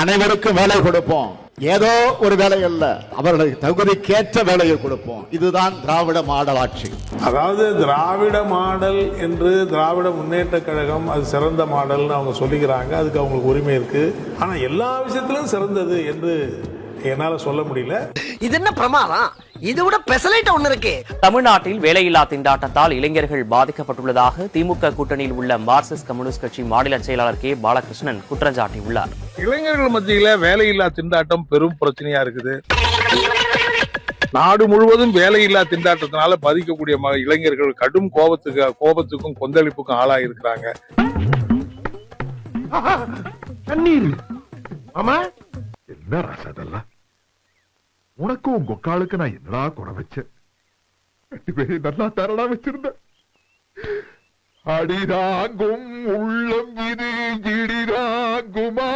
அனைவருக்கும் வேலை கொடுப்போம். ஏதோ ஒரு வேலை அல்ல, அவர்களுக்கு தகுதிக்கேற்ற வேலையை கொடுப்போம். இதுதான் திராவிட மாடல் ஆட்சி. அதாவது திராவிட மாடல் என்று திராவிட முன்னேற்ற கழகம் அது சிறந்த மாடல்னு அவங்க சொல்லிக்கிறாங்க. அதுக்கு அவங்களுக்கு உரிமை இருக்கு. ஆனா எல்லா விஷயத்திலும் சிறந்தது என்று என்னால சொல்ல முடியல. இது என்ன பிரமாதம்? இது விட பெசலைட் ஒண்ணு இருக்கு. தமிழ்நாட்டில் வேலையில்லா திண்டாட்டத்தால் இளைஞர்கள் பாதிக்கப்பட்டுள்ளதாக திமுக கூட்டணியில் உள்ள மார்க்சிஸ்ட் கம்யூனிஸ்ட் கட்சி மாநில செயலாளர் கே பாலகிருஷ்ணன் குற்றம் சாட்டியுள்ளார். இளைஞர்கள் மத்தியில வேலையில்லா திண்டாட்டம் பெரும் பிரச்சனையா இருக்குது. நாடு முழுவதும் வேலையில்லா திண்டாட்டத்தினால பாதிக்கக்கூடிய இளைஞர்கள் கடும் கோபத்துக்கும் கொந்தளிப்புக்கும் ஆளாகி இருக்கிறாங்க. என்ன ராசா, உனக்கும் உங்க கொக்காளுக்கு நான் என்னடா குறை வச்சேன்? ரெண்டு பேரும் நல்லா தரடா வச்சிருந்த. அடிதாங்கும் உள்ளம் இது இடிதாங்குமா?